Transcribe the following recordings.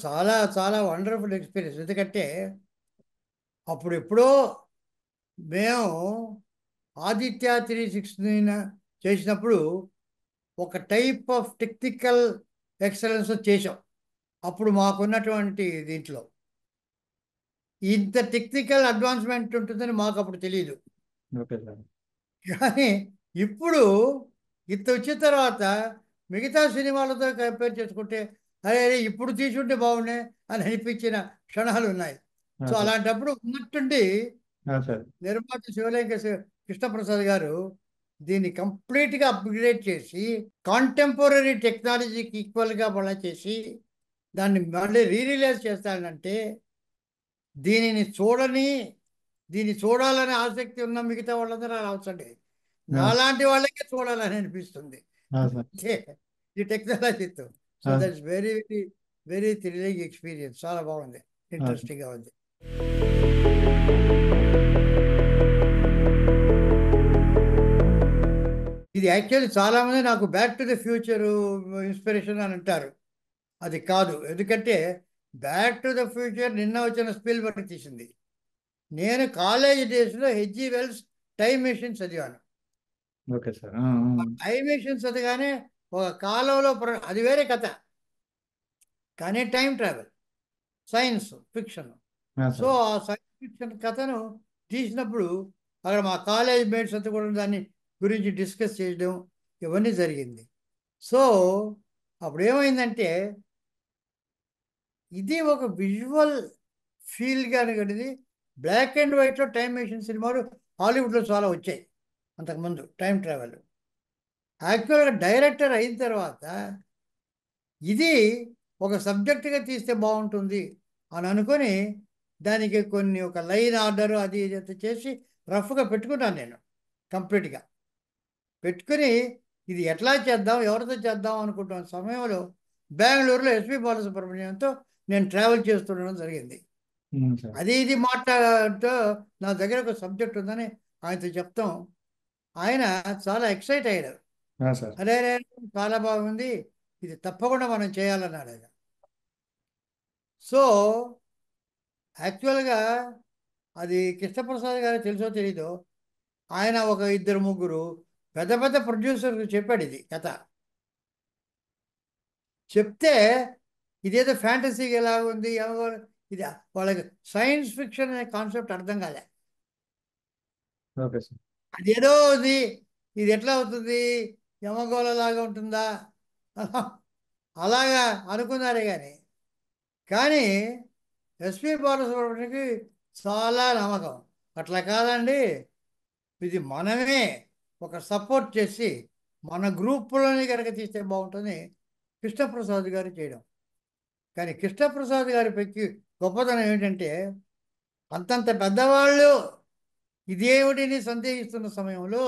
చాలా చాలా wonderful experience. ఎందుకంటే అప్పుడు ఎప్పుడో మేము ఆదిత్య 360 చేసినప్పుడు ఒక టైప్ ఆఫ్ టెక్నికల్ ఎక్సలెన్స్ చేసాం. అప్పుడు మాకున్నటువంటి దీంట్లో ఇంత టెక్నికల్ అడ్వాన్స్మెంట్ ఉంటుందని మాకు అప్పుడు తెలియదు. Okay sir. కానీ ఇప్పుడు ఇంత వచ్చిన తర్వాత మిగతా సినిమాలతో కంపేర్ చేసుకుంటే అరే అరే ఇప్పుడు తీసుంటే బాగుండే అని అనిపించిన క్షణాలు ఉన్నాయి. So sir. అలాంటప్పుడు ఉన్నట్టుండి సార్. నిర్మాత శివలింగ కృష్ణప్రసాద్ గారు దీన్ని కంప్లీట్గా అప్గ్రేడ్ చేసి కాంటెంపరీ టెక్నాలజీకి ఈక్వల్గా మళ్ళీ చేసి దాన్ని మళ్ళీ రీరిలీజ్ చేస్తానంటే దీనిని దీన్ని చూడాలనే ఆసక్తి ఉన్న మిగతా వాళ్ళందరూ రావచ్చండి. నాలాంటి వాళ్ళకే చూడాలని అనిపిస్తుంది సార్. అంటే ఈ టెక్నాలజీతో. So that's very very very thrilling experience. చాలా బాగుంది, ఇంట్రెస్టింగ్గా ఉంది. ఇది యాక్చువల్లీ చాలామంది నాకు back to the future inspiration అని అంటారు. అది కాదు. ఎందుకంటే బ్యాక్ టు ద ఫ్యూచర్ నిన్న వచ్చిన స్పిల్బర్గ్ తీసింది. నేను కాలేజ్ డేస్లో హెచ్జి వెల్స్ టైం మెషిన్ చదివాను. Okay sir. టైం మెషిన్ చదివానే ఒక కాలంలో అది వేరే కథ, కానీ time travel science fiction. So ఆ సైన్స్ ఫిక్షన్ కథను తీసినప్పుడు అక్కడ మా కాలేజ్ మేట్స్ అంతా కూడా దాన్ని గురించి డిస్కస్ చేయడం ఇవన్నీ జరిగింది. సో అప్పుడు ఏమైందంటే ఇది ఒక విజువల్ ఫీల్గా అనేది బ్లాక్ అండ్ వైట్లో టైం మెషిన్ సినిమాలు హాలీవుడ్లో చాలా వచ్చాయి అంతకుముందు. టైం ట్రావెల్ యాక్చువల్గా డైరెక్టర్ అయిన తర్వాత ఇది ఒక సబ్జెక్టుగా తీస్తే బాగుంటుంది అని అనుకొని దానికి కొన్ని ఒక లైన్ ఆర్డర్ అది ఇది చేసి రఫ్గా పెట్టుకున్నాను నేను. కంప్లీట్గా పెట్టుకుని ఇది ఎట్లా చేద్దాం, ఎవరితో చేద్దాం అనుకుంటున్న సమయంలో బెంగళూరులో ఎస్పి బాలసుబ్రహ్మణ్యంతో నేను ట్రావెల్ చేస్తుండడం జరిగింది. అది ఇది మాట్లాడుతూ నా దగ్గర ఒక సబ్జెక్ట్ ఉందని ఆయనతో చెప్తాం. ఆయన చాలా ఎక్సైట్ అయ్యాడు. అరే అరే చాలా బాగుంది, ఇది తప్పకుండా మనం చేయాలన్నాడు ఆయన. సో యాక్చువల్గా అది కృష్ణప్రసాద్ గారు తెలుసో తెలీదో, ఆయన ఒక ఇద్దరు ముగ్గురు పెద్ద పెద్ద ప్రొడ్యూసర్కి చెప్పాడు ఇది కథ. చెప్తే ఇదేదో ఫ్యాంటసీగా ఎలా ఉంది, ఇది వాళ్ళకి సైన్స్ ఫిక్షన్ అనే కాన్సెప్ట్ అర్థం కాలే. అదేదో ఉంది, ఇది ఎట్లా అవుతుంది, యమగోళలాగా ఉంటుందా అలాగా అనుకున్నారే కానీ ఎస్పి బాలసుబ్రహ్మణ్యంకి చాలా నమ్మకం. అట్లా కాదండి, ఇది మనమే ఒక సపోర్ట్ చేసి మన గ్రూపులోనే కనుక తీస్తే బాగుంటుంది కృష్ణప్రసాద్ గారు చేయడం. కానీ కృష్ణప్రసాద్ గారి పెక్కి గొప్పతనం ఏమిటంటే అంతంత పెద్దవాళ్ళు ఇదేమిటిని సందేహిస్తున్న సమయంలో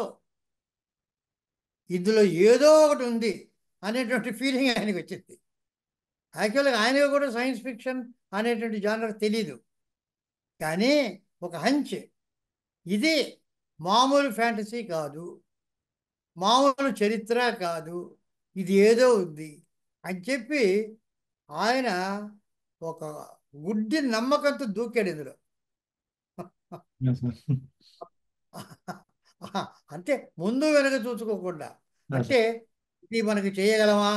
ఇందులో ఏదో ఒకటి ఉంది అనేటువంటి ఫీలింగ్ ఆయనకు వచ్చింది. యాక్చువల్గా ఆయనకు కూడా సైన్స్ ఫిక్షన్ అనేటువంటి జానర్ తెలీదు, కానీ ఒక హంచ్ ఇది మామూలు ఫ్యాంటసీ కాదు, మామూలు చరిత్ర కాదు, ఇది ఏదో ఉంది అని చెప్పి ఆయన ఒక గుడ్డి నమ్మకంతో దూకాడు ఇందులో. అంటే ముందు వెనక చూసుకోకుండా, అంటే ఇది మనకి చేయగలమా,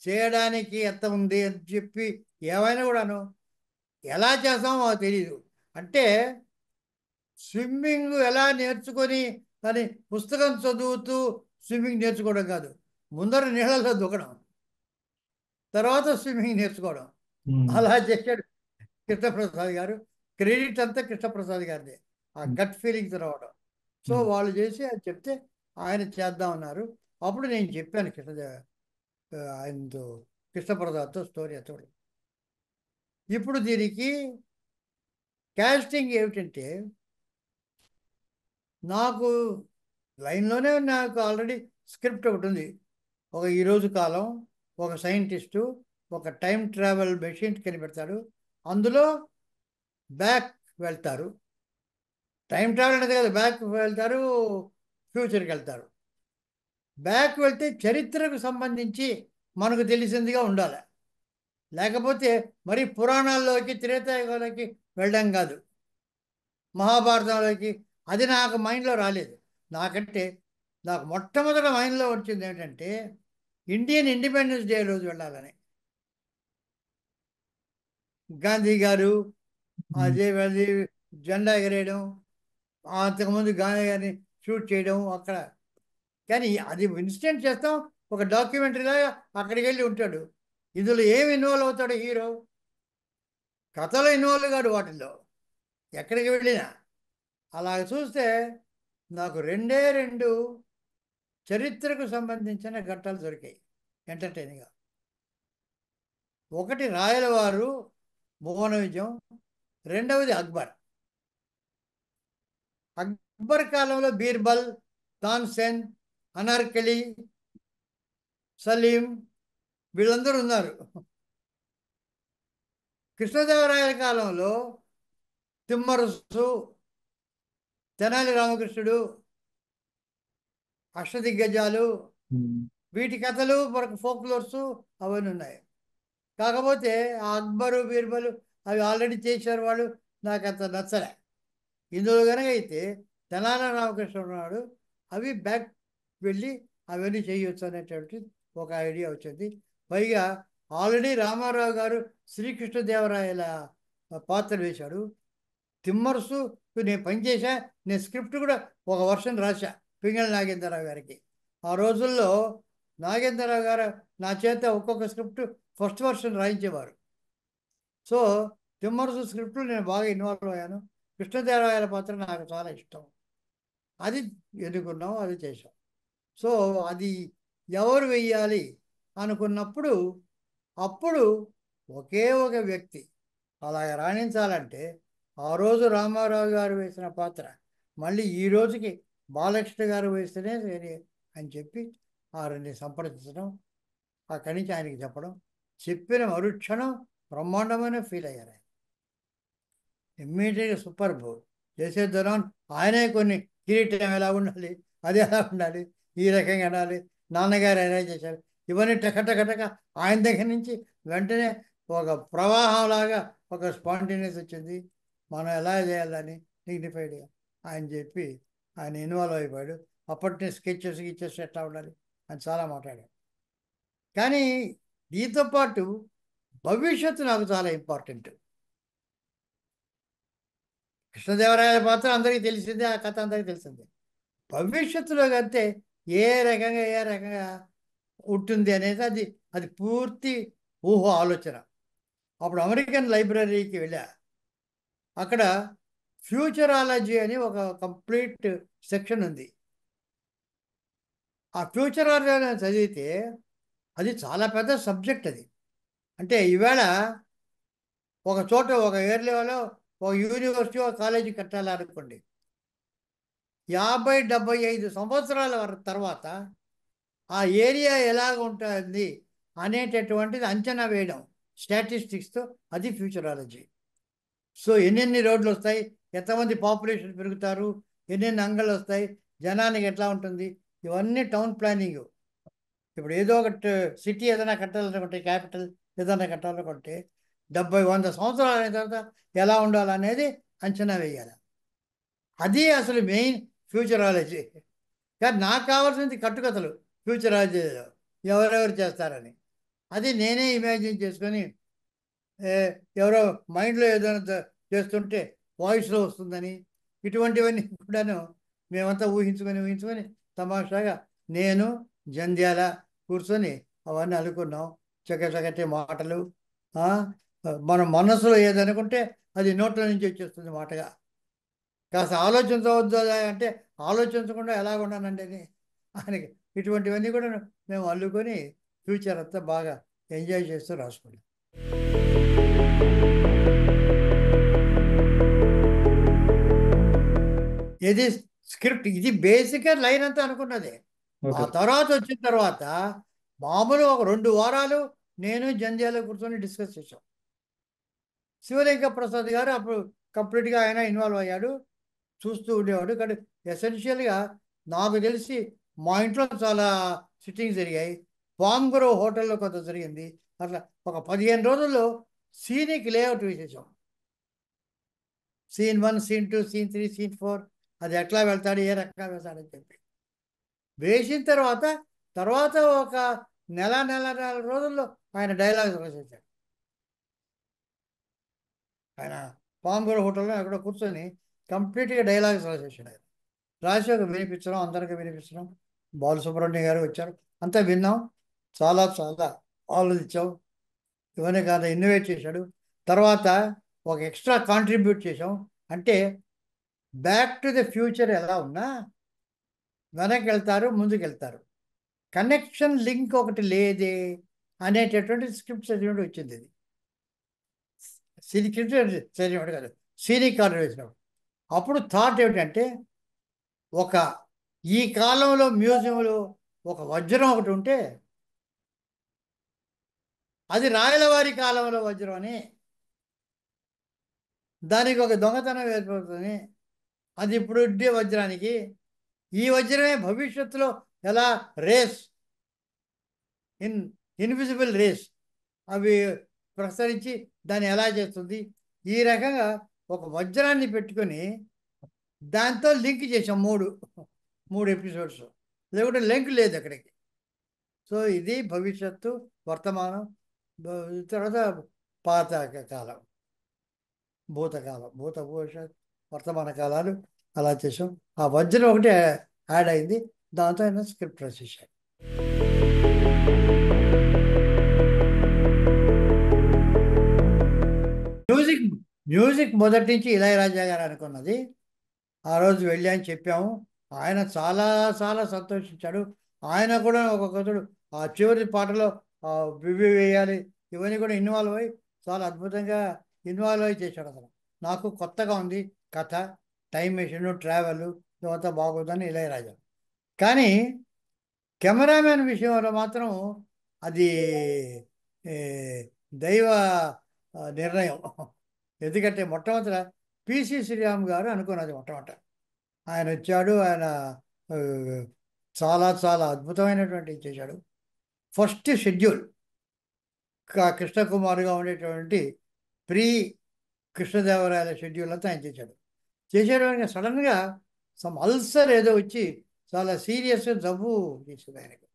చేయడానికి ఎంత ఉంది అని చెప్పి ఏమైనా కూడాను ఎలా చేస్తామో తెలియదు. అంటే స్విమ్మింగ్ ఎలా నేర్చుకొని అని పుస్తకం చదువుతూ స్విమ్మింగ్ నేర్చుకోవడం కాదు, ముందర నీళ్ళలో దూకడం, తర్వాత స్విమ్మింగ్ నేర్చుకోవడం. అలా చేశాడు కృష్ణప్రసాద్ గారు. క్రెడిట్ అంతా కృష్ణప్రసాద్ గారిదే, ఆ గట్ ఫీలింగ్స్ రావడం. సో వాళ్ళు చేసి అది చెప్తే ఆయన చేద్దామన్నారు. అప్పుడు నేను చెప్పాను ఆయనతో, కృష్ణప్రసాద్తో స్టోరీ అతడు. ఇప్పుడు దీనికి క్యాస్టింగ్ ఏమిటంటే నాకు లైన్లోనే నాకు ఆల్రెడీ స్క్రిప్ట్ ఒకటి ఉంది. ఒక ఈరోజు కాలం, ఒక సైంటిస్టు ఒక టైం ట్రావెల్ మెషిన్ కనిపెడతాడు, అందులో బ్యాక్ వెళ్తారు. టైం ట్రావెల్ అనేది కదా, బ్యాక్ వెళ్తారు, ఫ్యూచర్కి వెళ్తారు. బ్యాక్ వెళ్తే చరిత్రకు సంబంధించి మనకు తెలిసిందిగా ఉండాలి, లేకపోతే మరి పురాణాల్లోకి త్రేతాయుగంలోకి వెళ్ళడం కాదు, మహాభారతంలోకి. అది నాకు మైండ్లో రాలేదు. నాకంటే నాకు మొట్టమొదట మైండ్లో వచ్చింది ఏంటంటే ఇండియన్ ఇండిపెండెన్స్ డే రోజు వెళ్ళాలని. గాంధీ గారు అదే అది జెండా ఎగరేయడం, అంతకుముందు గాంధీ గారిని షూట్ చేయడం అక్కడ. కానీ అది ఇన్సిడెంట్ చేస్తాం, ఒక డాక్యుమెంటరీలాగా అక్కడికి వెళ్ళి ఉంటాడు. ఇందులో ఏమి ఇన్వాల్వ్ అవుతాడు హీరో? కథలో ఇన్వాల్వ్ కాడు వాటిల్లో, ఎక్కడికి వెళ్ళినా. అలా చూస్తే నాకు రెండే రెండు చరిత్రకు సంబంధించిన ఘట్టాలు దొరికాయి ఎంటర్టైనింగ్గా. ఒకటి రాయలవారు భువన విజయం, రెండవది అక్బర్. అక్బర్ కాలంలో బీర్బల్, తాన్సేన్, అనార్కలి, సలీం వీళ్ళందరూ ఉన్నారు. కృష్ణదేవరాయల కాలంలో తిమ్మరుసు, తెనాలి రామకృష్ణుడు, అష్టదిగ్గజాలు, వీటి కథలు మనకు ఫోక్లోర్సు అవన్నీ ఉన్నాయి. కాకపోతే ఆ అక్బరు బీర్బలు అవి ఆల్రెడీ చేశారు వాళ్ళు, నాకు అంత నచ్చలే. ఇందులో కనుక అయితే తెనాలి రామకృష్ణ ఉన్నాడు, అవి బ్యాక్ వెళ్ళి అవన్నీ చేయొచ్చు అనేటువంటి ఒక ఐడియా వచ్చింది. పైగా ఆల్రెడీ రామారావు గారు శ్రీకృష్ణదేవరాయల పాత్ర వేశాడు. తిమ్మరుసు నేను పనిచేసా, నేను స్క్రిప్ట్ కూడా ఒక వర్షన్ రాశా పింగళి నాగేంద్రరావు గారికి. ఆ రోజుల్లో నాగేంద్రరావు గారు నా చేత ఒక్కొక్క స్క్రిప్ట్ ఫస్ట్ వర్షన్ రాయించేవారు. సో తిమ్మరుసు స్క్రిప్ట్లో నేను బాగా ఇన్వాల్వ్ అయ్యాను. కృష్ణదేవరాయల పాత్ర నాకు చాలా ఇష్టం, అది ఎన్నుకున్నాం, అది చేసాం. సో అది ఎవరు వెయ్యాలి అనుకున్నప్పుడు అప్పుడు ఒకే ఒక వ్యక్తి అలాగ రాణించాలంటే ఆ రోజు రామారావు గారు వేసిన పాత్ర మళ్ళీ ఈ రోజుకి బాలకృష్ణ గారు వేస్తేనే సరే అని చెప్పి వారిని సంప్రదించడం, అక్కడి నుంచి ఆయనకి చెప్పడం, చెప్పిన మరుక్షణం బ్రహ్మాండమైన ఫీల్ అయ్యారు ఆయన. ఇమ్మీడియట్గా సూపర్ బో చేసేద్దాం. ఆయనే కొన్ని కిరీటం ఎలా ఉండాలి, అది ఎలా ఉండాలి, ఈ రకంగా ఉండాలి, నాన్నగారు ఎలా చేశారు, ఇవన్నీ టకటకటక ఆయన దగ్గర నుంచి వెంటనే ఒక ప్రవాహంలాగా ఒక స్పాంటేనియస్ వచ్చింది. మనం ఎలా చేయాలని డిగ్నిఫైడ్గా ఆయన చెప్పి ఆయన ఇన్వాల్వ్ అయిపోయాడు. అప్పటి స్కెచెస్ గిచ్చెస్ ఎట్లా ఉండాలి అని చాలా మాట్లాడాడు. కానీ దీంతో పాటు భవిష్యత్తు నాకు చాలా ఇంపార్టెంట్. కృష్ణదేవరాయల పాత్ర అందరికీ తెలిసిందే, ఆ కథ అందరికీ తెలిసిందే. భవిష్యత్తులో కంటే ఏ రకంగా ఉంటుంది అనేది అది అది పూర్తి ఊహ ఆలోచన. అప్పుడు అమెరికన్ లైబ్రరీకి వెళ్ళా. అక్కడ ఫ్యూచరాలజీ అని ఒక కంప్లీట్ సెక్షన్ ఉంది. ఆ ఫ్యూచరాలజీ చదివితే అది చాలా పెద్ద సబ్జెక్ట్. అది అంటే ఈవేళ ఒక చోట ఒక ఏరియాలో ఒక యూనివర్సిటీ ఒక కాలేజీ కట్టాలనుకోండి, 50-75 సంవత్సరాల తర్వాత ఆ ఏరియా ఎలాగ ఉంటుంది అనేటటువంటిది అంచనా వేయడం స్టాటిస్టిక్స్తో, అది ఫ్యూచరాలజీ. సో ఎన్నెన్ని రోడ్లు వస్తాయి, ఎంతమంది పాపులేషన్ పెరుగుతారు, ఎన్నెన్ని అంగళ్ళు వస్తాయి, జనానికి ఎట్లా ఉంటుంది, ఇవన్నీ టౌన్ ప్లానింగ్. ఇప్పుడు ఏదో ఒక సిటీ ఏదైనా కట్టాలనుకుంటే, క్యాపిటల్ ఏదైనా కట్టాలనుకుంటే 70-100 సంవత్సరాలు అయిన తర్వాత ఎలా ఉండాలనేది అంచనా వేయాలి. అది అసలు మెయిన్ ఫ్యూచరాలజీ. కానీ నాకు కావాల్సింది కట్టుకథలు ఫ్యూచరాలజీలో ఎవరెవరు చేస్తారని. అది నేనే ఇమాజిన్ చేసుకొని ఎవరో మైండ్లో ఏదైనా చేస్తుంటే వాయిస్లో వస్తుందని, ఇటువంటివన్నీ కూడాను మేమంతా ఊహించుకొని తమాషాగా నేను జంధ్యాల కూర్చొని అవన్నీ అనుకున్నాం. చక్కటి మాటలు, మన మనసులో ఏదనుకుంటే అది నోట్ల నుంచి వచ్చేస్తుంది మాటగా. కాస్త ఆలోచించవద్దు అంటే ఆలోచించకుండా ఎలాగున్నానండి అని ఆయనకి. ఇటువంటివన్నీ కూడా మేము అల్లుకొని ఫ్యూచర్ అంతా బాగా ఎంజాయ్ చేస్తూ రాసుకున్నాం. ఇది స్క్రిప్ట్, ఇది బేసిక్గా లైన్ అంతా అనుకున్నదే. ఆ తర్వాత వచ్చిన తర్వాత మామూలు ఒక 2 వారాలు నేను జంధ్యాల కూర్చొని డిస్కస్ చేశాం. శివలింగ ప్రసాద్ గారు అప్పుడు కంప్లీట్గా ఆయన ఇన్వాల్వ్ అయ్యాడు, చూస్తూ ఉండేవాడు. కానీ ఎసెన్షియల్గా నాకు తెలిసి మా ఇంట్లో చాలా సిట్టింగ్స్ జరిగాయి. పామ్ గ్రోవ్ హోటల్లో కొంత జరిగింది, అట్లా ఒక 15 రోజుల్లో సీన్కి లేఅవుట్ వేసేసాం. సీన్ 1, సీన్ 2, సీన్ 3, సీన్ 4, అది ఎట్లా వెళ్తాడు, ఏ రకంగా వెళ్తాడని చెప్పి వేసిన తర్వాత ఒక నెల రోజుల్లో ఆయన డైలాగ్స్ రాసేసాడు. ఆయన పాంగూర హోటల్లో ఎక్కడో కూర్చొని కంప్లీట్గా డైలాగ్స్ రాసేసాడు. ఆయన రాసి ఒక వినిపించడం, అందరికీ వినిపించడం. బాలసుబ్రహ్మణ్యం గారు వచ్చారు, అంతా విన్నాం, చాలా చాలా ఆలోచించాం. ఇవన్నీ కాదు, ఇన్నోవేట్ చేశాడు. తర్వాత ఒక ఎక్స్ట్రా కాంట్రిబ్యూట్ చేసాం. అంటే బ్యాక్ టు ది ఫ్యూచర్ ఎలా ఉన్నా వెనక్కి వెళ్తారు, ముందుకు వెళ్తారు, కనెక్షన్ లింక్ ఒకటి లేదే అనేటటువంటి స్క్రిప్ట్ చదివినప్పుడు వచ్చింది. ఇది స్క్రిప్ట్ చదివినప్పుడు కాదు, సీనిక్ కార్డు వేసినప్పుడు. అప్పుడు థాట్ ఏమిటంటే, ఒక ఈ కాలంలో మ్యూజియంలో ఒక వజ్రం ఒకటి ఉంటే అది రాయలవారి కాలంలో వజ్రం అని, దానికి ఒక దొంగతనం ఏర్పడుతుంది, అది ఇప్పుడు ఉండే వజ్రానికి ఈ వజ్రమే భవిష్యత్తులో ఎలా రేస్ ఇన్విజిబుల్ రేస్ అవి ప్రసరించి దాన్ని ఎలా చేస్తుంది, ఈ రకంగా ఒక వజ్రాన్ని పెట్టుకొని దాంతో లింక్ చేసాం. మూడు ఎపిసోడ్స్, లేకుంటే లింక్ లేదు అక్కడికి. సో ఇది భవిష్యత్తు, వర్తమానం, తర్వాత పాత కాలం, భూతకాలం, భవిష్యత్, వర్తమాన కాలాలు అలా చేసాం. ఆ వజ్రం ఒకటి యాడ్ అయింది, దాంతో ఆయన స్క్రిప్ట్ రాసేసాడు. మ్యూజిక్ మొదటి నుంచి ఇళయరాజా గారు అనుకున్నది. ఆ రోజు వెళ్ళి అని చెప్పాము. ఆయన చాలా చాలా సంతోషించాడు. ఆయన కూడా ఒక్కొక్కడు ఆ చివరి పాటలో బివి వేయాలి, ఇవన్నీ కూడా ఇన్వాల్వ్ అయ్యి చాలా అద్భుతంగా ఇన్వాల్వ్ అయ్యి చేశాడు. అసలు నాకు కొత్తగా ఉంది కథ, టైం మెషిన్, ట్రావెల్, ఇవంతా బాగుందని ఇళయరాజా. కానీ కెమెరామెన్ విషయంలో మాత్రం అది దైవ నిర్ణయం. ఎందుకంటే మొట్టమొదట పిసి శ్రీరామ్ గారు అనుకున్నది. ఆయన వచ్చాడు, ఆయన చాలా చాలా అద్భుతమైనటువంటి చేశాడు. ఫస్ట్ షెడ్యూల్ కృష్ణకుమార్గా ఉండేటువంటి ప్రీ కృష్ణదేవరాయల షెడ్యూల్ అంతా ఆయన చేసేటప్పుడు సడన్గా సమ్ అల్సర్ ఏదో వచ్చి చాలా సీరియస్ జబ్బు చేసింది ఆయనకు.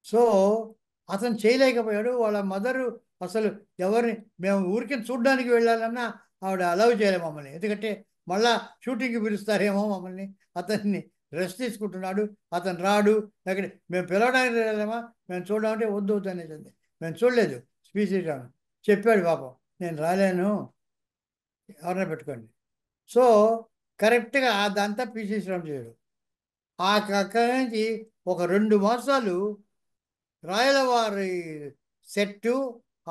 సో అతను చేయలేకపోయాడు. వాళ్ళ మదరు అసలు ఎవరిని, మేము ఊరికి చూడడానికి వెళ్ళాలన్నా ఆవిడ అలౌ చేయలేదు మమ్మల్ని, ఎందుకంటే మళ్ళా షూటింగ్కి పిలుస్తారేమో మమ్మల్ని. అతన్ని రెస్ట్ తీసుకుంటున్నాడు, అతను రాడు, ఎక్కడ మేము పిలవడానికి వెళ్ళామా, మేము చూడమంటే వద్దు అనేసింది. మేము చూడలేదు. స్పీచ్ చెప్పాడు పాపం, నేను రాలేను, ఎవరైనా పెట్టుకోండి. సో కరెక్ట్గా అదంతా పిసి శ్రీరామ్ చేయడు. అక్కడి నుంచి ఒక 2 మాసాలు రాయలవారి సెట్టు,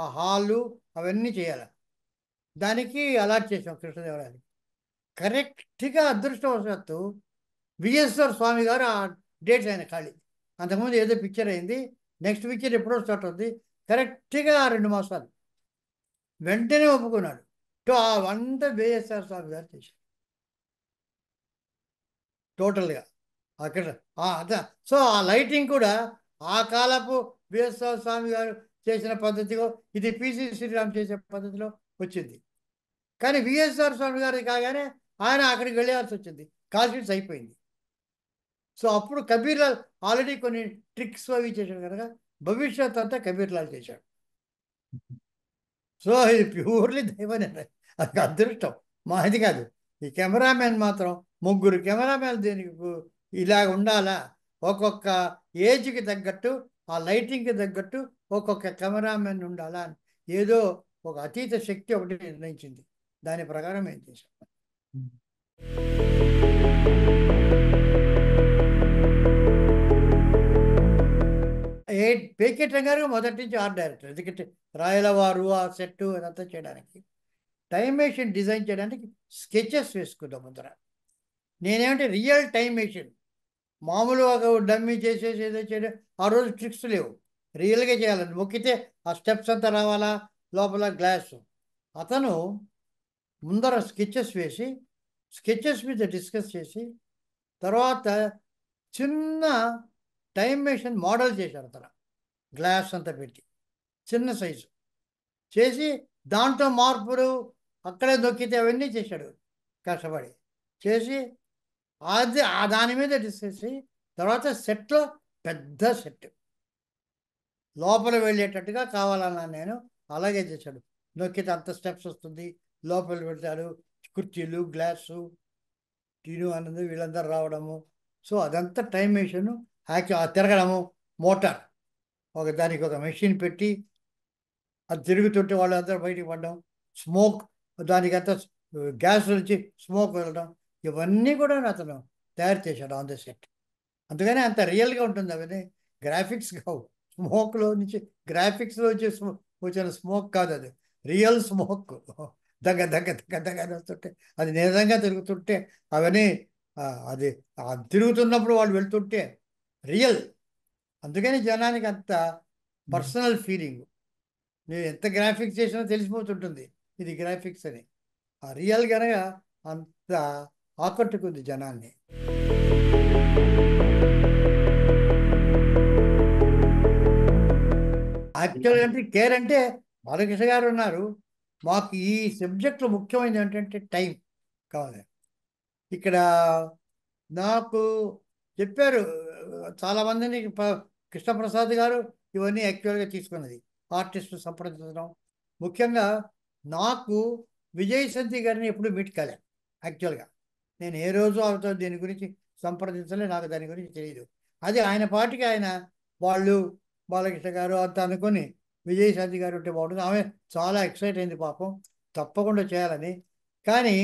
ఆ హాలు అవన్నీ చేయాలి. దానికి అలాట్ చేసాం కృష్ణదేవరాయలకి. కరెక్ట్గా అదృష్టవశాత్తు విఎస్ఆర్ స్వామి గారు ఆ డేట్స్ ఆయన ఖాళీ. అంతకుముందు ఏదో పిక్చర్ అయింది, నెక్స్ట్ పిక్చర్ ఎప్పుడో స్టార్ట్ అవుతుంది. కరెక్ట్గా 2 మాసాలు వెంటనే ఒప్పుకున్నాడు. అవంతా విఎస్ఆర్ స్వామి గారు చేశారు టోటల్గా అక్కడ. అదే. సో ఆ లైటింగ్ కూడా ఆ కాలపు విఎస్ఆర్ స్వామి గారు చేసిన పద్ధతిలో, ఇది పిసి శ్రీరామ్ చేసే పద్ధతిలో వచ్చింది. కానీ విఎస్ఆర్ స్వామి గారి కాగానే ఆయన అక్కడికి వెళ్ళాల్సి వచ్చింది, కాల్షీట్స్ అయిపోయింది. సో అప్పుడు కబీర్లాల్ ఆల్రెడీ కొన్ని ట్రిక్స్ అవి చేశాడు కనుక భవిష్యత్ అంతా కబీర్లాల్ చేశాడు. సో ఇది ప్యూర్లీ దైవ నిర్ణయం, అది అదృష్టం మాది కాదు. ఈ కెమెరామెన్ మాత్రం 3 కెమెరామెన్ దీనికి ఇలా ఉండాలా, ఒక్కొక్క ఏజ్కి తగ్గట్టు, ఆ లైటింగ్కి తగ్గట్టు ఒక్కొక్క కెమెరామెన్ ఉండాలా అని ఏదో ఒక అతీత శక్తి ఒకటి నిర్ణయించింది. దాని ప్రకారం ఏం చేశాం. పేకెట్ గారు మొదటి నుంచి ఆర్ట్ డైరెక్టర్, ఎందుకంటే రాయలవారు ఆ సెట్టు అదంతా చేయడానికి, టైం మెషిన్ డిజైన్ చేయడానికి స్కెచెస్ వేసుకుందాం ముందర. నేనేమంటే రియల్ టైం మెషిన్, మామూలుగా డమ్మీ చేసేసి ఏదో చేయడం, ఆ రోజు ట్రిక్స్ లేవు, రియల్గా చేయాలని. మొక్కితే ఆ స్టెప్స్ అంతా రావాలా, లోపల గ్లాస్. అతను ముందర స్కెచెస్ వేసి, స్కెచెస్ మీద డిస్కస్ చేసి, తర్వాత చిన్న టైం మెషిన్ మోడల్ చేశారు అతను, గ్లాస్ అంతా పెట్టి. చిన్న సైజు చేసి దాంట్లో మార్పులు అక్కడే దొక్కితే అవన్నీ చేశాడు కష్టపడి చేసి అది దాని మీద డిస్కస్ చేసి తర్వాత సెట్లో పెద్ద సెట్ లోపల వెళ్ళేటట్టుగా కావాలన్నాను నేను. అలాగే చేశాడు. నొక్కితే అంత స్టెప్స్ వస్తుంది, లోపల వెళ్తాడు, కుర్చీలు, గ్లాసు, టీను అన్నది వీళ్ళందరూ రావడము. సో అదంతా టైం మెషిన్ తిరగడము. మోటార్ దానికి ఒక మెషిన్ పెట్టి అది తిరుగుతుంటే వాళ్ళందరూ బయటికి పడడం, స్మోక్ దానికంతా గ్యాస్ నుంచి స్మోక్ వెళ్ళడం, ఇవన్నీ కూడా అతను తయారు చేశాడు ఆన్ ద సెట్. అందుకనే అంత రియల్గా ఉంటుంది. అవన్నీ గ్రాఫిక్స్ కావు. స్మోక్లో నుంచి గ్రాఫిక్స్లో వచ్చే వచ్చిన స్మోక్ కాదు, అది రియల్ స్మోక్. దగ్గ దగ్గ దగ్గ దగ్గ అని వస్తుంటే అది నిజంగా తిరుగుతుంటే అవన్నీ అది తిరుగుతున్నప్పుడు వాళ్ళు వెళ్తుంటే రియల్. అందుకని జనానికి అంత పర్సనల్ ఫీలింగ్. నేను ఎంత గ్రాఫిక్స్ చేసినా తెలిసిపోతుంటుంది ఇది గ్రాఫిక్స్ అని. ఆ రియల్ కనుక అంత ఆకట్టుకుంది జనాన్ని. యాక్చువల్గా అంటే కేర్ అంటే బాలకృష్ణ గారు ఉన్నారు. మాకు ఈ సబ్జెక్ట్లో ముఖ్యమైనది ఏంటంటే టైం కావాలి. ఇక్కడ నాకు చెప్పారు చాలామందిని, కృష్ణప్రసాద్ గారు ఇవన్నీ యాక్చువల్గా తీసుకున్నది ఆర్టిస్టు సంప్రదించడం. ముఖ్యంగా నాకు విజయశాంతి గారిని ఎప్పుడు మీట్ కాలేదు. యాక్చువల్గా నేను ఏ రోజు ఆమెతో దీని గురించి సంప్రదించలే, నాకు దాని గురించి తెలియదు. అది ఆయన పాటికి ఆయన వాళ్ళు బాలకృష్ణ గారు అంత అనుకొని విజయశాంతి గారు ఉంటే బాగుంటుంది. ఆమె చాలా ఎక్సైట్ అయింది పాపం, తప్పకుండా చేయాలని. కానీ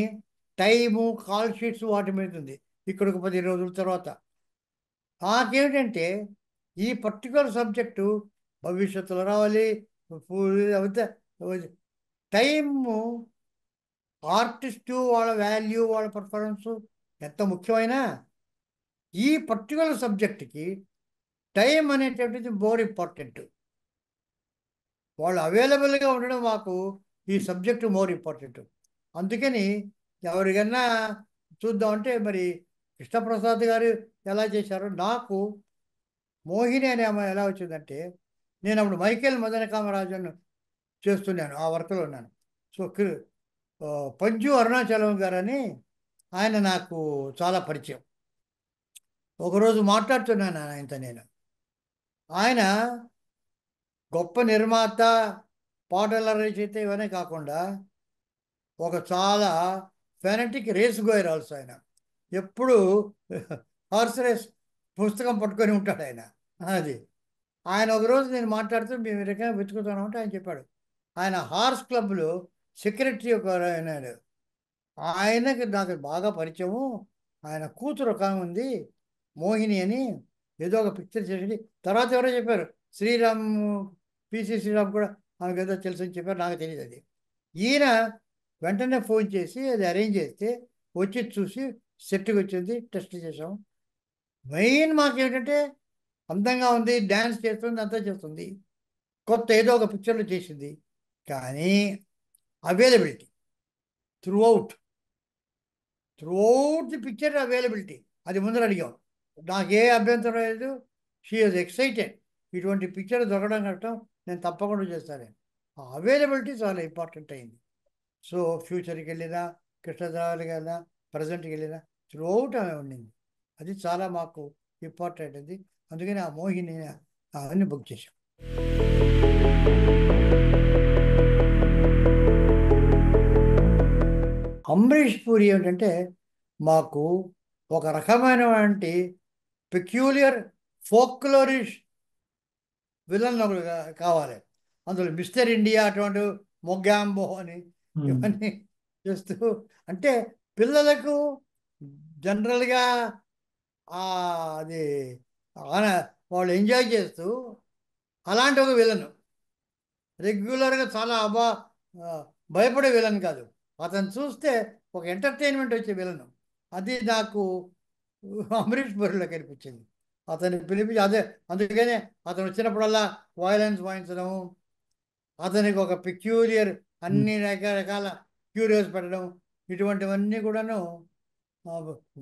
టైము, కాల్ షీట్స్ వాటి మీద ఉంది. ఇక్కడికి 10 రోజుల తర్వాత నాకేమిటంటే ఈ పర్టికులర్ సబ్జెక్టు భవిష్యత్తులో రావాలి. అవుతే టైము ఆర్టిస్టు వాళ్ళ వాల్యూ, వాళ్ళ పర్ఫార్మెన్సు ఎంత ముఖ్యమైనా ఈ పర్టికులర్ సబ్జెక్ట్కి టైం అనేటటువంటిది మోర్ ఇంపార్టెంట్. వాళ్ళు అవైలబుల్గా ఉండడం మాకు ఈ సబ్జెక్టు మోర్ ఇంపార్టెంట్. అందుకని ఎవరికన్నా చూద్దామంటే మరి కృష్ణప్రసాద్ గారు ఎలా చేశారో, నాకు మోహిని అనే అమ్మాయి ఎలా వచ్చిందంటే, నేను అప్పుడు మైకేల్ మదన కామరాజన్ చేస్తున్నాను, ఆ వర్క్లో ఉన్నాను. సో పంజు అరుణాచలం గారని ఆయన నాకు చాలా పరిచయం. ఒకరోజు మాట్లాడుతున్నాను ఆయనతో నేను. ఆయన గొప్ప నిర్మాత, పాటల రచయిత ఇవన్నీ కాకుండా ఒక చాలా ఫెనటిక్ రేస్ గోయర్ ఆల్సో. ఆయన ఎప్పుడు హార్స్ రేస్ పుస్తకం పట్టుకొని ఉంటాడు ఆయన. అది ఆయన ఒకరోజు నేను మాట్లాడుతూ మేము ఈ రకంగా వెతుకుతున్నామంటే ఆయన చెప్పాడు, ఆయన హార్స్ క్లబ్లో సెక్రటరీ ఒక అయినాడు. ఆయనకి నాకు బాగా పరిచయము. ఆయన కూతురు ఒక ఆమె ఉంది మోహిని అని, ఏదో ఒక పిక్చర్ చేసి తర్వాత ఎవరో చెప్పారు శ్రీరామ్, పిసి శ్రీరామ్ కూడా ఆమెకు ఏదో తెలుసు అని చెప్పారు, నాకు తెలియదు అది. ఈయన వెంటనే ఫోన్ చేసి అది అరేంజ్ చేస్తే వచ్చి చూసి సెట్కి వచ్చింది, టెస్ట్ చేసాం. మెయిన్ మాకేంటంటే అందంగా ఉంది, డ్యాన్స్ చేస్తుంది, అంతా చేస్తుంది, కొత్త ఏదో ఒక పిక్చర్లో చేసింది. కానీ availability through out the picture availability అది ముందర అడిగాం. నాకే అభ్యంతరం లేదు. She is excited. ఇటువంటి పిక్చర్ దొరకడం కట్టడం నేను తప్పకుండా చేస్తాను. ఆ అవైలబిలిటీ చాలా ఇంపార్టెంట్ అయింది. సో ఫ్యూచర్కి వెళ్ళినా, కృష్ణదేవరాయలకి వెళ్ళినా, ప్రజెంట్కి వెళ్ళినా త్రూ అవుట్ ఆమె ఉండింది. అది చాలా మాకు ఇంపార్టెంట్ అది. అందుకని ఆ మోహిని అవన్నీ బుక్ చేశాం. అమరీష్ పూరి ఏంటంటే మాకు ఒక రకమైనటువంటి పెక్యూలియర్ ఫోక్లోరిష్ విలన్ ఒకడు కావాలి. అందులో మిస్టర్ ఇండియా అటువంటి మొగ్గాంబో అని ఇవన్నీ చేస్తూ, అంటే పిల్లలకు జనరల్గా అది వాళ్ళు ఎంజాయ్ చేస్తూ అలాంటి ఒక విలను, రెగ్యులర్గా చాలా భయపడే విలన్ కాదు, అతను చూస్తే ఒక ఎంటర్టైన్మెంట్ వచ్చే విలను. అది నాకు అమరీష్ పూరిలో కనిపించింది. అతన్ని పిలిపించి అదే, అందుకనే అతను వచ్చినప్పుడల్లా వాయిలెన్స్ వాయించడం, అతనికి ఒక పెక్యూలియర్ అన్ని రకరకాల క్యూరియస్ పెట్టడం, ఇటువంటివన్నీ కూడాను.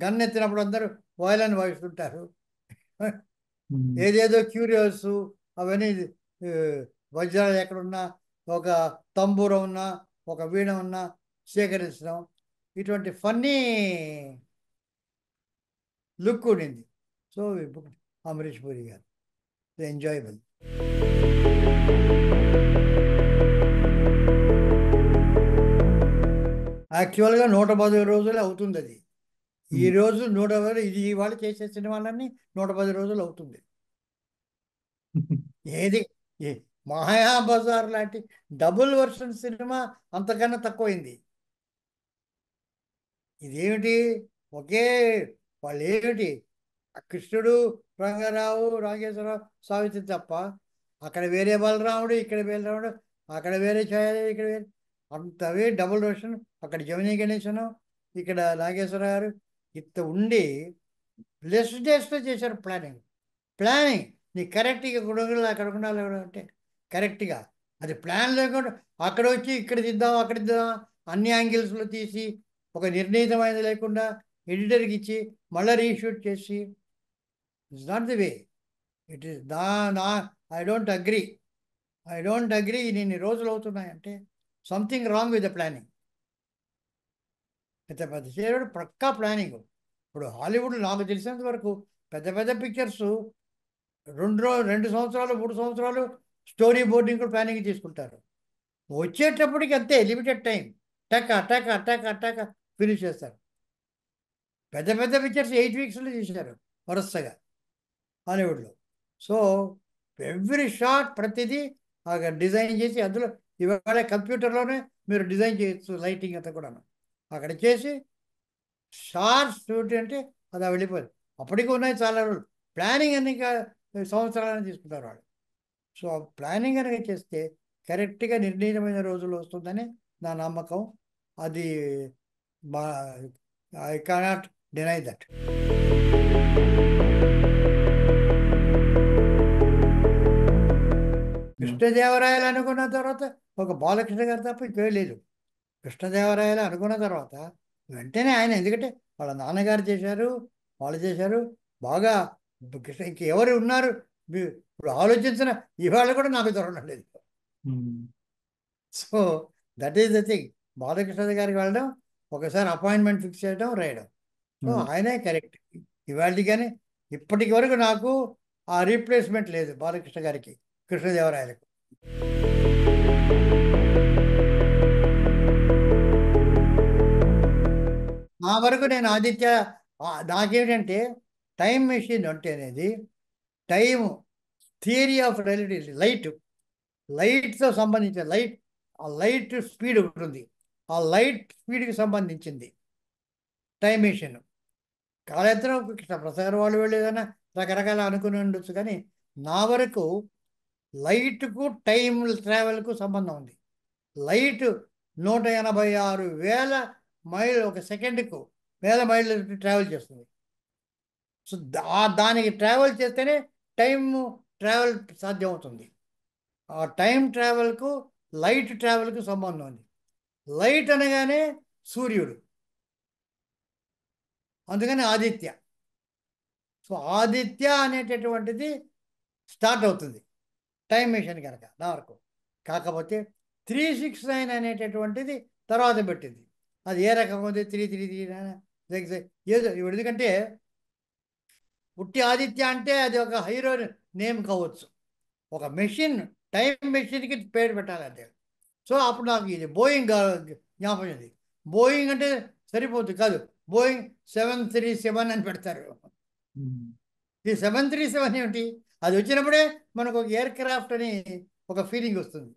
గన్ ఎత్తినప్పుడు అందరూ వాయిలెన్స్ వాయిస్తుంటారు, ఏదేదో క్యూరియస్ అవన్నీ వజ్రాలు ఎక్కడున్నా, ఒక తంబూర ఉన్నా, ఒక వీణ ఉన్నా సేకరించడం, ఇటువంటి ఫన్నీ లుక్ ఉండింది. సో అమరీష్ పూరి గారు ఎంజాయబుల్. యాక్చువల్గా 110 రోజులు అవుతుంది అది. ఈ రోజు 110, ఇది ఇవాళ చేసే సినిమాలన్నీ 110 రోజులు అవుతుంది. ఏది మాయాబజార్ లాంటి డబుల్ వర్షన్ సినిమా అంతకన్నా తక్కువైంది. ఇదేమిటి, ఒకే వాళ్ళు ఏమిటి, కృష్ణుడు, రంగారావు, నాగేశ్వరరావు, సావిత్రి తప్ప, అక్కడ వేరే బలరాముడు, ఇక్కడ వేరే రాముడు, అక్కడ వేరే ఛాయాదేవి, ఇక్కడ వేరే, అంతవే డబుల్ వర్షన్. అక్కడ జమినీ గణేశను, ఇక్కడ నాగేశ్వర గారు, ఇంత ఉండి లెస్ డేస్లో చేశారు ప్లానింగ్. నీ కరెక్ట్గా ఇక్కడ ఉండాలి, అక్కడ ఉండాలి అంటే కరెక్ట్గా అది ప్లాన్ లేకుండా అక్కడ వచ్చి ఇక్కడ తీద్దాం, అక్కడ తీద్దాం, అన్ని యాంగిల్స్లో తీసి ఒక నిర్ణీతమైనది లేకుండా ఎడిటర్కి ఇచ్చి మళ్ళీ రీషూట్ చేసి, it's not the way. It is నా ఐ డోంట్ అగ్రీ. ఇన్ని రోజులు అవుతున్నాయంటే something wrong with the planning. పెద్ద పెద్ద చేయడం పక్కా ప్లానింగ్. ఇప్పుడు హాలీవుడ్ నాకు తెలిసినంత వరకు పెద్ద పెద్ద పిక్చర్స్ 2 సంవత్సరాలు 3 సంవత్సరాలు స్టోరీ బోర్డింగ్ కూడా ప్లానింగ్ తీసుకుంటారు. వచ్చేటప్పటికి అంతే లిమిటెడ్ టైం, టక ఫినిష్ చేస్తారు. పెద్ద పెద్ద పిక్చర్స్ 8 వీక్స్లో చేశారు వరుసగా హాలీవుడ్లో. సో ఎవ్రీ షాట్ ప్రతిదీ డిజైన్ చేసి, అందులో ఇవాళ కంప్యూటర్లోనే మీరు డిజైన్ చేయొచ్చు, లైటింగ్ అంతా కూడా అక్కడ చేసి షార్ట్ షూట్ అంటే అది వెళ్ళిపోదు. అప్పటికి ఉన్నాయి చాలా రోజులు. ప్లానింగ్ అన్ని సంవత్సరాలని తీసుకుంటారు వాళ్ళు. సో ప్లానింగ్ కనుక చేస్తే కరెక్ట్గా నిర్ణీతమైన రోజులు వస్తుందని నా నమ్మకం. అది మా ఐ కెనాట్ డినై దట్. కృష్ణదేవరాయలు అనుకున్న తర్వాత ఒక బాలకృష్ణ గారు తప్ప ఇంకే లేదు. కృష్ణదేవరాయలు అనుకున్న తర్వాత వెంటనే ఆయన, ఎందుకంటే వాళ్ళ నాన్నగారు చేశారు, వాళ్ళు చేశారు బాగా. కృష్ణ ఇంకెవరు ఉన్నారు ఇప్పుడు ఆలోచించిన ఇవాళ కూడా నాకు దొరకడం లేదు. So that is the thing. Balakrishna గారికి వెళ్ళడం, ఒకసారి అపాయింట్మెంట్ ఫిక్స్ చేయడం, రాయడం. సో ఆయనే కరెక్ట్ ఇవాళ. కానీ ఇప్పటికి వరకు నాకు ఆ రీప్లేస్మెంట్ లేదు బాలకృష్ణ గారికి కృష్ణదేవరాయలకు. నా వరకు నేను ఆదిత్య, నాకేమిటంటే టైం మెషిన్ అంటే అనేది టైం థియరీ ఆఫ్ రిలేటివిటీ, లైట్తో సంబంధించిన ఆ లైట్ స్పీడ్ ఉంటుంది. ఆ లైట్ స్పీడ్కి సంబంధించింది టైం మెషిన్. కాలేతరం కృష్ణప్రసాద్ వాళ్ళు వెళ్ళేదన్నా రకరకాల అనుకుని ఉండొచ్చు, కానీ నా వరకు లైట్కు టైం ట్రావెల్కు సంబంధం ఉంది. లైట్ 186,000 మైళ్ళు ఒక సెకండ్కు 1000 మైళ్ళు ట్రావెల్ చేస్తుంది. సో దానికి ట్రావెల్ చేస్తేనే టైం ట్రావెల్ సాధ్యమవుతుంది. ఆ టైం ట్రావెల్కు లైట్ ట్రావెల్కు సంబంధం ఉంది. లైట్ అనగానే సూర్యుడు, అందుకని ఆదిత్య. సో ఆదిత్య అనేటటువంటిది స్టార్ట్ అవుతుంది టైం మెషిన్ కనుక నా వరకు. కాకపోతే 369 అనేటటువంటిది తర్వాత పెట్టింది. అది ఏ రకంగా ఉంది, 333 ఏదో ఇప్పుడు. ఎందుకంటే పుట్టి ఆదిత్య అంటే అది ఒక హీరో నేమ్ కావచ్చు, ఒక మెషిన్ టైం మెషిన్కి పేరు పెట్టాలి అంతే. సో అప్పుడు నాకు ఇది బోయింగ్ జ్ఞాపకం ఉంది. బోయింగ్ అంటే సరిపోతుంది కాదు, బోయింగ్ 737 అని పెడతారు. ఈ 737 ఏమిటి, అది వచ్చినప్పుడే మనకు ఒక ఎయిర్ క్రాఫ్ట్ అని ఒక ఫీలింగ్ వస్తుంది.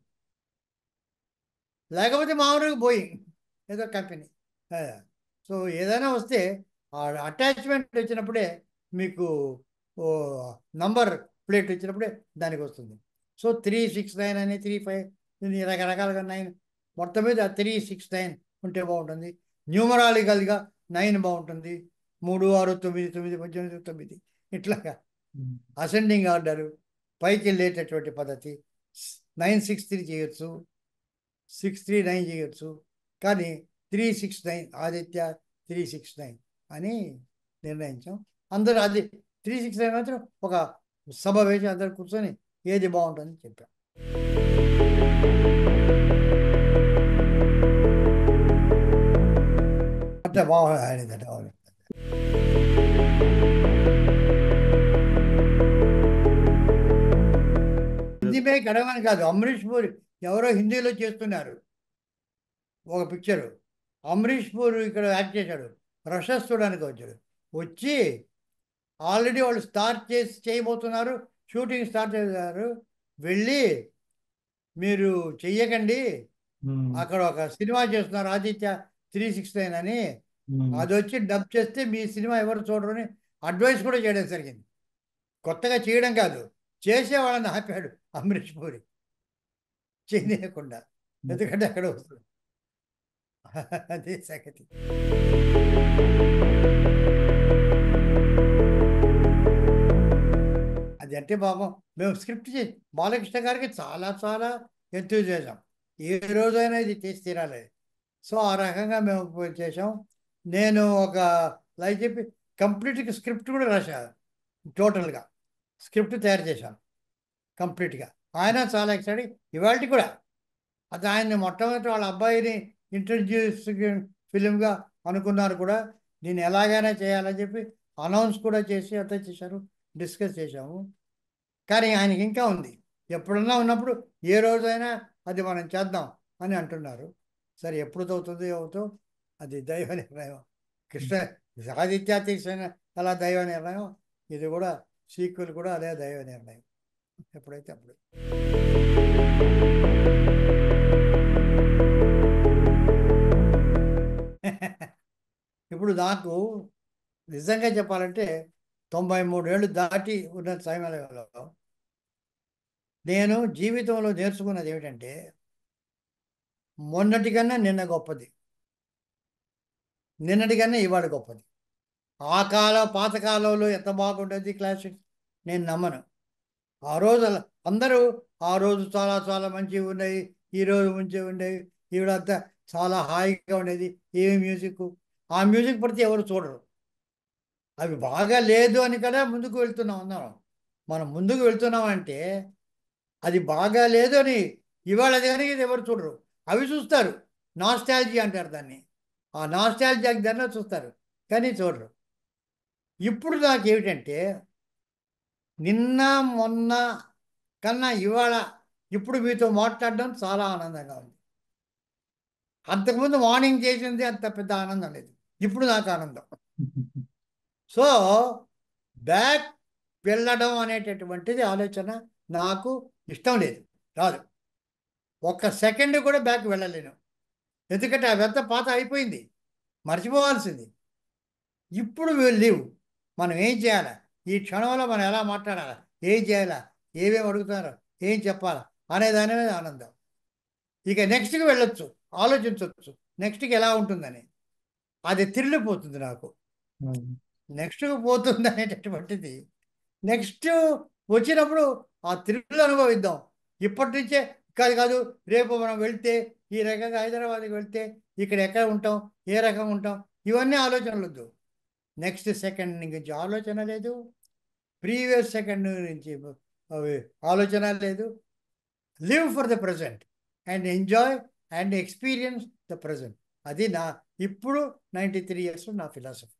లేకపోతే మామూలుగా బోయింగ్ ఏదో కంపెనీ. సో ఏదైనా వస్తే ఆ అటాచ్మెంట్ వచ్చినప్పుడే మీకు నంబర్ ప్లేట్ వచ్చినప్పుడే దానికి వస్తుంది. సో 369 అని 35 రకరకాలుగా 9, మొత్తం మీద 369 ఉంటే బాగుంటుంది. న్యూమరాలికల్గా 9 బాగుంటుంది. 3, 6, 9, 9, 18, 9 ఇట్లాగా అసెండింగ్ ఆర్డరు, పైకి వెళ్ళేటటువంటి పద్ధతి. 963 చేయొచ్చు, 639 చేయొచ్చు, కానీ 369 ఆదిత్య 369 అని నిర్ణయించాం. అందరూ అది 369 మాత్రం ఒక సభ వేసి అందరు కూర్చొని ఏది బాగుంటుందని చెప్పాం. అంటే బాగా ఆడిందంటే అవును. హిందీ గడవని కాదు, అమరీష్ పూరి ఎవరో హిందీలో చేస్తున్నారు ఒక పిక్చరు. అమరీష్ పూరి ఇక్కడ యాక్ట్ చేశాడు, రషస్ చూడడానికి వచ్చాడు. వచ్చి ఆల్రెడీ వాళ్ళు స్టార్ట్ చేయబోతున్నారు, షూటింగ్ స్టార్ట్ చేశారు. వెళ్ళి మీరు చెయ్యకండి, అక్కడ ఒక సినిమా చేస్తున్నారు ఆదిత్య 369 అని, అది వచ్చి డబ్ చేస్తే మీ సినిమా ఎవరు చూడరు అని అడ్వైస్ కూడా చేయడం జరిగింది. కొత్తగా చేయడం కాదు, చేసేవాళ్ళని ఆపాడు అమరీష్ పూరి చేయకుండా, ఎందుకంటే అక్కడ వస్తుంది. అదే సంగతి. అది అంటే పాపం మేము స్క్రిప్ట్ చేసి బాలకృష్ణ గారికి చాలా చాలా ఎంతూజియాజం, ఏ రోజైనా ఇది చేసి తీరాలి. సో ఆ రకంగా మేము చేసాం. నేను ఒక లైక్ చెప్పి కంప్లీట్గా స్క్రిప్ట్ కూడా రాశాను, టోటల్గా స్క్రిప్ట్ తయారు చేశాను కంప్లీట్గా. ఆయన చాలా ఎక్సైటెడ్ ఇవాళ కూడా. అది ఆయన్ని మొట్టమొదటి వాళ్ళ అబ్బాయిని ఇంట్రడ్యూస్ ఫిలింగా అనుకున్నారు కూడా, నేను ఎలాగైనా చేయాలని చెప్పి అనౌన్స్ కూడా చేసి అంతా చేశారు, డిస్కస్ చేశాము. కానీ ఆయనకి ఇంకా ఉంది, ఎప్పుడన్నా ఉన్నప్పుడు ఏ రోజైనా అది మనం చేద్దాం అని అంటున్నారు. సరే ఎప్పుడు అవుతుందో అది దైవ నిర్ణయం. కృష్ణ ఆదిత్య తీసిన అలా దైవ నిర్ణయం, ఇది కూడా సీక్వెల్ కూడా అదే దైవ నిర్ణయం, ఎప్పుడైతే అప్పుడు. ఇప్పుడు నాకు నిజంగా చెప్పాలంటే 93 ఏళ్ళు దాటి ఉన్న సమయంలో నేను జీవితంలో నేర్చుకున్నది ఏమిటంటే, మొన్నటికన్నా నిన్న గొప్పది, నిన్నటికన్నా ఇవాళ గొప్పది. ఆ పాతకాలంలో ఎంత బాగుండేది క్లాసిక్స్ నేను నమ్మను. ఆ రోజు అందరూ ఆ రోజు చాలా చాలా మంచిగా ఉండేవి, ఈరోజు మంచిగా ఉండేవి, ఈవిడంతా చాలా హాయిగా ఉండేది, ఏమి మ్యూజిక్, ఆ మ్యూజిక్ పడితే ఎవరు చూడరు. అవి బాగా లేదు అని కదా ముందుకు వెళ్తున్నాం అందరం. మనం ముందుకు వెళ్తున్నామంటే అది బాగా లేదు అని ఇవాళ అది కనుక ఇది ఎవరు చూడరు, అవి చూస్తారు. నాస్టాలజీ అంటారు దాన్ని, ఆ నాస్టాలజీ దాన్ని చూస్తారు కానీ చూడరు. ఇప్పుడు నాకేమిటంటే నిన్న మొన్న కన్నా ఇవాళ ఇప్పుడు మీతో మాట్లాడడం చాలా ఆనందంగా ఉంది. అంతకుముందు మార్నింగ్ చేసింది అంత పెద్ద ఆనందం లేదు, ఇప్పుడు నాకు ఆనందం. సో బ్యాక్ వెళ్ళడం అనేటటువంటిది ఆలోచన నాకు ఇష్టం లేదు, రాదు. ఒక్క సెకండ్ కూడా బ్యాక్ వెళ్ళలేను, ఎందుకంటే అవంతా పాత అయిపోయింది, మర్చిపోవాల్సింది. ఇప్పుడు లేవు. మనం ఏం చేయాలా, ఈ క్షణంలో మనం ఎలా మాట్లాడాలా, ఏం చేయాలా, ఏమేమి అడుగుతారో, ఏం చెప్పాలా అనే దాని మీద ఆనందం. ఇక నెక్స్ట్కి వెళ్ళొచ్చు, ఆలోచించవచ్చు నెక్స్ట్కి ఎలా ఉంటుందని, అది తిరిగిపోతుంది నాకు. నెక్స్ట్కి పోతుంది అనేటటువంటిది నెక్స్ట్ వచ్చినప్పుడు ఆ థ్రిల్ అనుభవిద్దాం. ఇప్పటి నుంచే కాదు కాదు, రేపు మనం వెళ్తే ఈ రకంగా హైదరాబాద్కి వెళ్తే ఇక్కడ ఎక్కడ ఉంటాం, ఏ రకంగా ఉంటాం, ఇవన్నీ ఆలోచనలు వద్దు. నెక్స్ట్ సెకండ్ నుంచి ఆలోచన లేదు, ప్రీవియస్ సెకండ్ నుంచి ఆలోచన లేదు. Live for the present and enjoy and experience the present. అది నా ఇప్పుడు 93 years నా ఫిలాసఫీ.